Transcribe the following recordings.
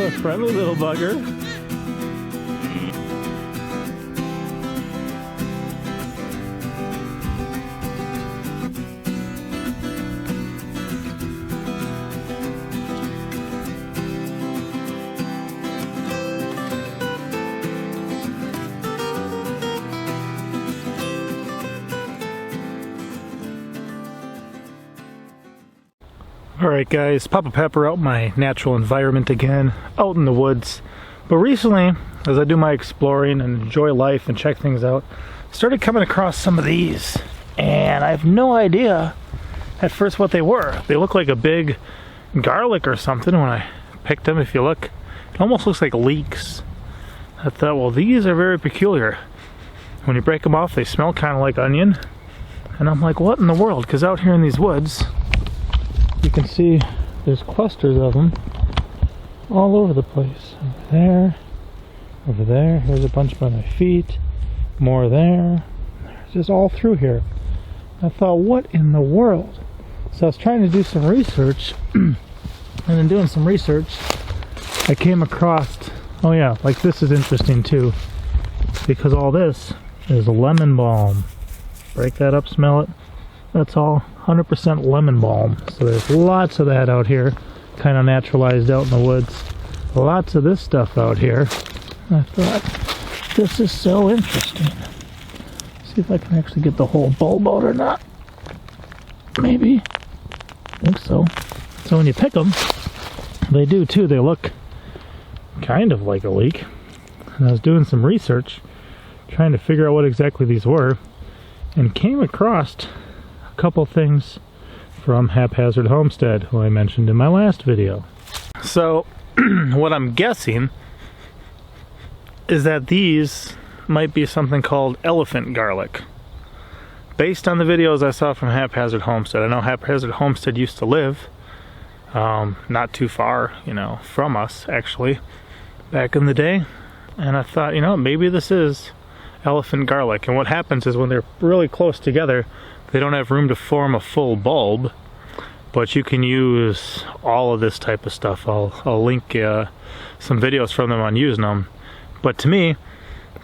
a friendly little bugger. Alright guys, Papa Pepper out in my natural environment again, out in the woods. But recently, as I do my exploring and enjoy life and check things out, started coming across some of these. And I have no idea at first what they were. They look like a big garlic or something when I picked them. If you look, it almost looks like leeks. I thought, well, these are very peculiar. When you break them off, they smell kind of like onion. And I'm like, what in the world? Because out here in these woods, you can see there's clusters of them all over the place. Over there, here's a bunch by my feet, more there, just all through here. I thought, what in the world? So I was trying to do some research, and in doing some research, I came across, oh yeah, like this is interesting too, because all this is lemon balm. Break that up, smell it. That's all 100% lemon balm. So there's lots of that out here, kind of naturalized out in the woods. Lots of this stuff out here. I thought, this is so interesting. See if I can actually get the whole bulb out or not. Maybe. I think so. So when you pick them, they do too. They look kind of like a leek. And I was doing some research, trying to figure out what exactly these were, and came across a couple things from Haphazard Homestead, who I mentioned in my last video. So what I'm guessing is that these might be something called elephant garlic. Based on the videos I saw from Haphazard Homestead. I know Haphazard Homestead used to live not too far, from us actually, back in the day. And I thought, maybe this is elephant garlic. And what happens is when they're really close together, they don't have room to form a full bulb, but you can use all of this type of stuff. I'll link some videos from them on using them. But to me,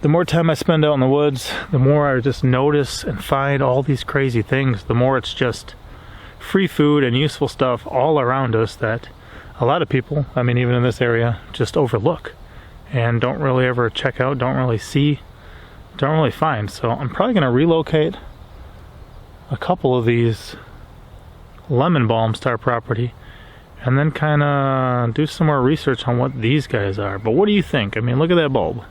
the more time I spend out in the woods, the more I just notice and find all these crazy things, the more it's just free food and useful stuff all around us that a lot of people, even in this area, just overlook and don't really ever check out, don't really see, don't really find. So I'm probably going to relocate a couple of these lemon balms to our property and then kind of do some more research on what these guys are. But what do you think? Look at that bulb.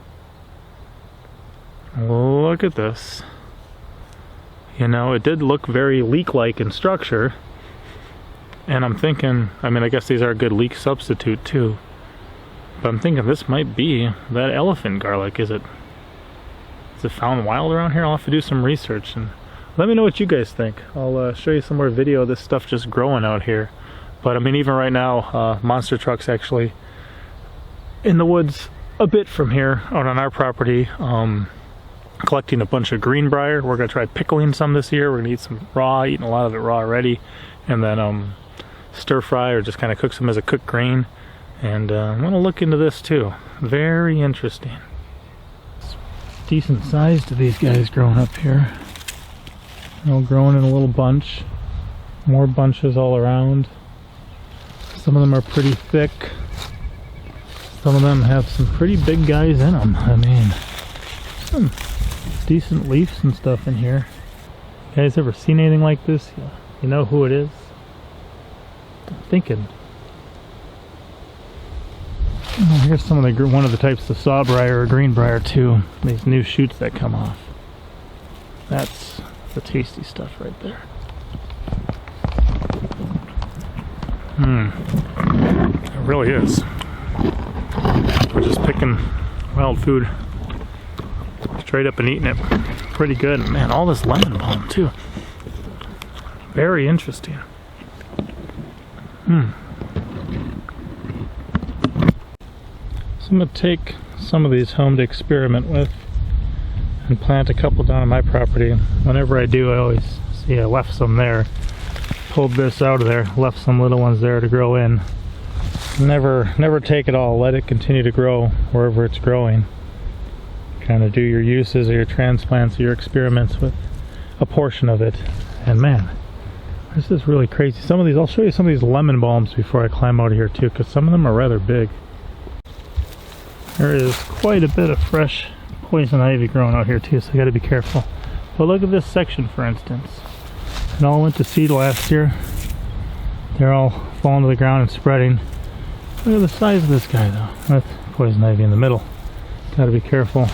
Look at this. It did look very leek-like in structure, and I'm thinking, I guess these are a good leek substitute too, but I'm thinking this might be that elephant garlic. Is it found wild around here? I'll have to do some research and let me know what you guys think. I'll show you some more video of this stuff just growing out here. But even right now, monster truck's actually in the woods a bit from here, out on our property, collecting a bunch of greenbrier. We're gonna try pickling some this year. We're gonna eat some raw, eating a lot of it raw already, and then stir fry or just kind of cook some as a cooked grain. And I'm gonna look into this too. Very interesting. It's decent size to these guys growing up here. Growing in a little bunch. More bunches all around. Some of them are pretty thick. Some of them have some pretty big guys in them. Some decent leaves and stuff in here. You guys ever seen anything like this? You know who it is? I'm thinking. Here's some of one of the types of sawbriar or greenbrier too. These new shoots that come off. That's the tasty stuff right there. It really is. We're just picking wild food straight up and eating it. Pretty good. Man, all this lemon balm too. Very interesting. So I'm going to take some of these home to experiment with and plant a couple down on my property. Whenever I do, I always see I left some there. Pulled this out of there, left some little ones there to grow in. Never take it all. Let it continue to grow wherever it's growing. Kind of do your uses or your transplants or your experiments with a portion of it. And man, this is really crazy. Some of these, I'll show you some of these lemon balms before I climb out of here too, because some of them are rather big. There is quite a bit of fresh poison ivy growing out here too, so I got to be careful. But look at this section, for instance. It all went to seed last year. They're all falling to the ground and spreading. Look at the size of this guy though. That's poison ivy in the middle. Got to be careful.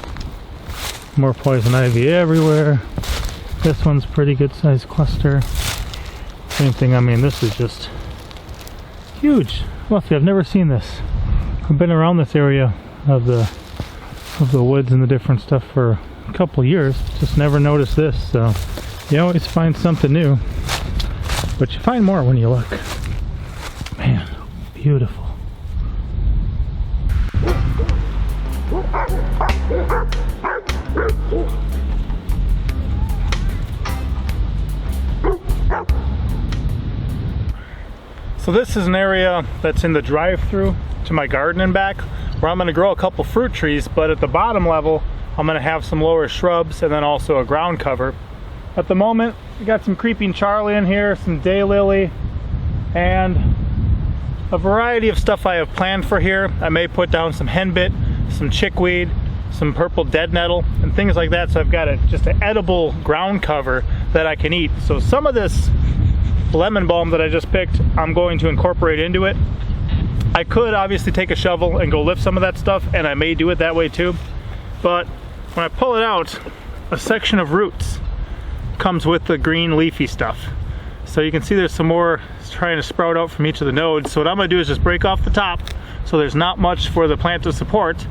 More poison ivy everywhere. This one's pretty good sized cluster. Same thing, I mean, this is just huge. Lucky, I've never seen this. I've been around this area of the woods and the different stuff for a couple years, just never noticed this. So you always find something new, but you find more when you look. Man, beautiful. So this is an area that's in the drive-through to my garden and back, where I'm going to grow a couple fruit trees, but at the bottom level I'm going to have some lower shrubs and then also a ground cover. At the moment we got some creeping Charlie in here, some daylily, and a variety of stuff I have planned for here. I may put down some henbit, some chickweed, some purple dead nettle, and things like that, so I've got just an edible ground cover that I can eat. So some of this lemon balm that I just picked, I'm going to incorporate into it. I could obviously take a shovel and go lift some of that stuff, and I may do it that way too, but when I pull it out, a section of roots comes with the green leafy stuff. So you can see there's some more trying to sprout out from each of the nodes. So what I'm going to do is just break off the top so there's not much for the plant to support,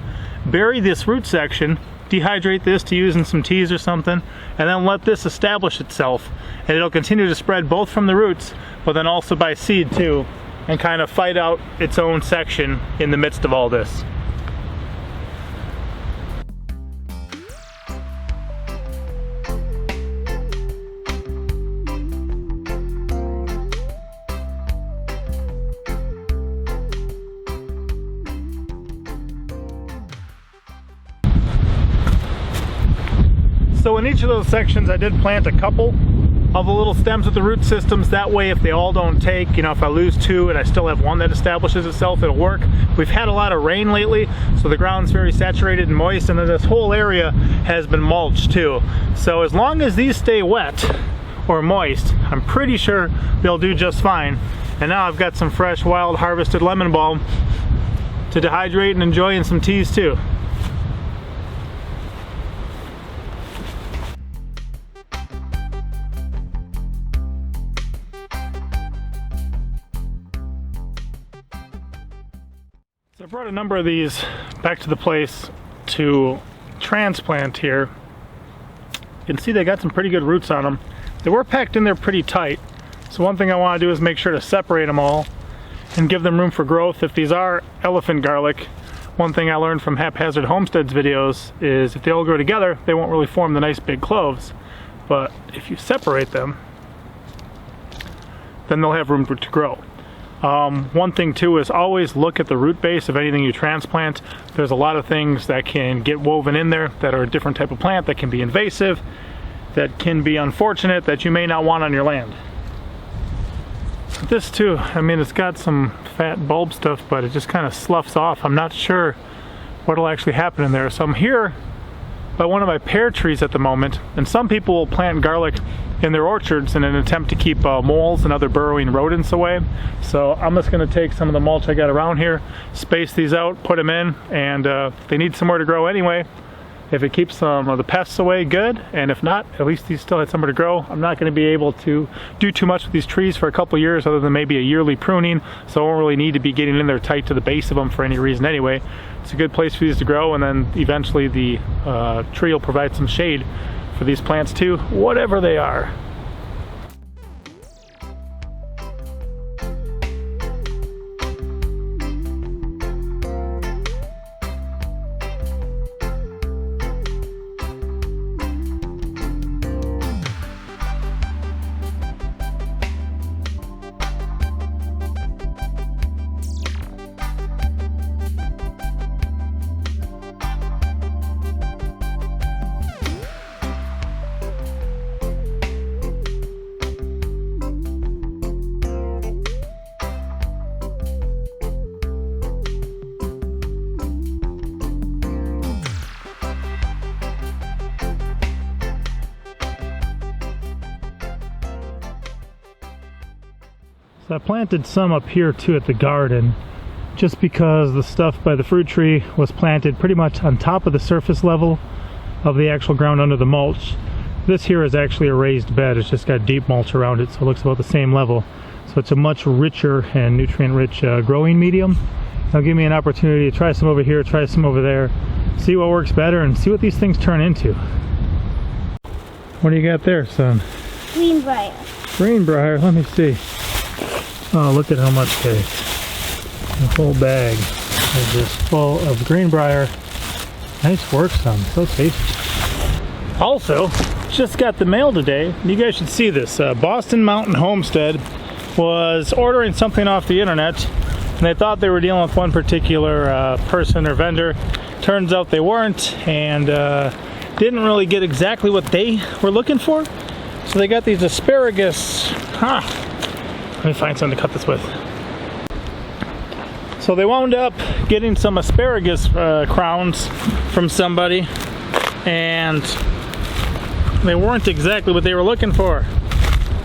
bury this root section, dehydrate this to use in some teas or something, and then let this establish itself, and it'll continue to spread both from the roots but then also by seed too, and kind of fight out its own section in the midst of all this. So in each of those sections I did plant a couple of the little stems with the root systems. That way if they all don't take, you know, if I lose two and I still have one that establishes itself, it'll work. We've had a lot of rain lately, so the ground's very saturated and moist, and then this whole area has been mulched too. So as long as these stay wet or moist, I'm pretty sure they'll do just fine. And now I've got some fresh wild harvested lemon balm to dehydrate and enjoy in some teas too. So I brought a number of these back to the place to transplant here. You can see they got some pretty good roots on them. They were packed in there pretty tight. So one thing I want to do is make sure to separate them all and give them room for growth. If these are elephant garlic, one thing I learned from Haphazard Homestead's videos is if they all grow together, they won't really form the nice big cloves. But if you separate them, then they'll have room to grow. One thing too is always look at the root base of anything you transplant. There's a lot of things that can get woven in there that are a different type of plant, that can be invasive, that can be unfortunate, that you may not want on your land. This too, I mean, it's got some fat bulb stuff, but it just kind of sloughs off. I'm not sure what'll actually happen in there. So I'm here by one of my pear trees at the moment, and some people will plant garlic in their orchards in an attempt to keep moles and other burrowing rodents away. So I'm just going to take some of the mulch I got around here, space these out, put them in, and they need somewhere to grow anyway. If it keeps some of the pests away, good, and if not, at least these still had somewhere to grow. I'm not going to be able to do too much with these trees for a couple of years other than maybe a yearly pruning, so I won't really need to be getting in there tight to the base of them for any reason anyway. It's a good place for these to grow, and then eventually the tree will provide some shade for these plants too, whatever they are. So I planted some up here too at the garden, just because the stuff by the fruit tree was planted pretty much on top of the surface level of the actual ground under the mulch. This here is actually a raised bed. It's just got deep mulch around it, so it looks about the same level. So it's a much richer and nutrient-rich growing medium. It'll give me an opportunity to try some over here, try some over there, see what works better, and see what these things turn into. What do you got there, son? Greenbrier. Greenbrier, let me see. Oh, look at how much cake. The whole bag is just full of Greenbrier. Nice work, son. So tasty. Also, just got the mail today. You guys should see this. Boston Mountain Homestead was ordering something off the internet, and they thought they were dealing with one particular person or vendor. Turns out they weren't, and didn't really get exactly what they were looking for. So they got these asparagus. Let me find something to cut this with. So they wound up getting some asparagus crowns from somebody, and they weren't exactly what they were looking for.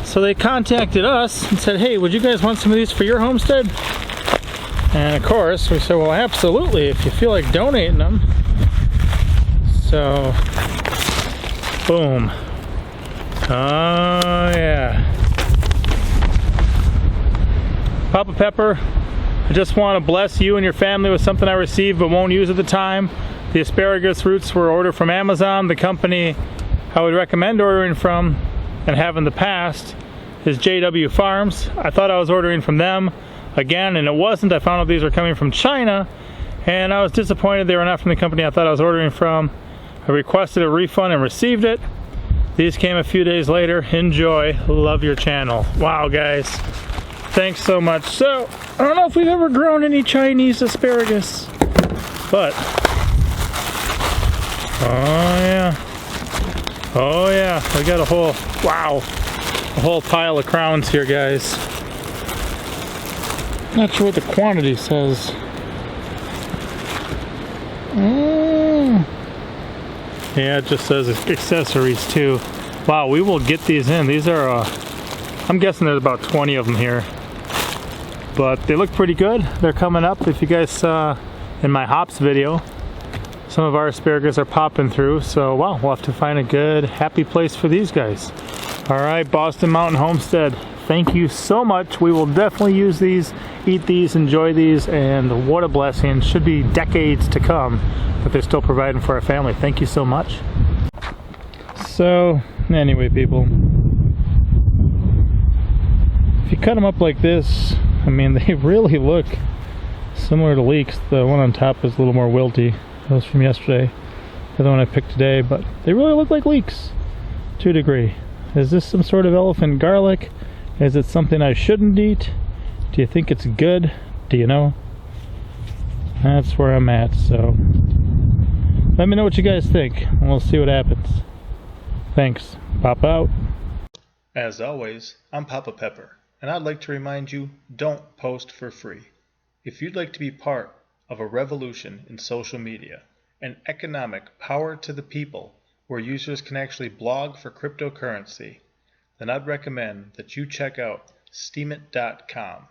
So they contacted us and said, hey, would you guys want some of these for your homestead? And of course, we said, well, absolutely, if you feel like donating them. So, boom. Oh, yeah. Papa Pepper, I just want to bless you and your family with something I received but won't use at the time. The asparagus roots were ordered from Amazon. The company I would recommend ordering from and have in the past is JW Farms. I thought I was ordering from them again, and it wasn't. I found out these were coming from China, and I was disappointed they were not from the company I thought I was ordering from. I requested a refund and received it. These came a few days later. Enjoy. Love your channel. Wow, guys. Thanks so much. So, I don't know if we've ever grown any Chinese asparagus, but, oh yeah. Oh yeah, we got a whole, wow, a whole pile of crowns here, guys. Not sure what the quantity says. Yeah, it just says accessories too. Wow, we will get these in. These are, I'm guessing there's about 20 of them here. But they look pretty good. They're coming up. If you guys saw in my hops video, some of our asparagus are popping through. So, wow, we'll have to find a good, happy place for these guys. All right, Boston Mountain Homestead, thank you so much. We will definitely use these, eat these, enjoy these, and what a blessing. Should be decades to come that they're still providing for our family. Thank you so much. So, anyway, people, if you cut them up like this, I mean, they really look similar to leeks. The one on top is a little more wilty. That was from yesterday. The other one I picked today, but they really look like leeks to a degree. Is this some sort of elephant garlic? Is it something I shouldn't eat? Do you think it's good? Do you know? That's where I'm at, so let me know what you guys think, and we'll see what happens. Thanks. Pop out. As always, I'm Papa Pepper, and I'd like to remind you, don't post for free. If you'd like to be part of a revolution in social media, an economic power to the people where users can actually blog for cryptocurrency, then I'd recommend that you check out steemit.com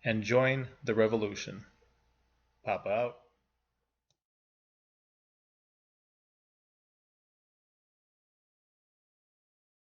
and join the revolution. Papa out.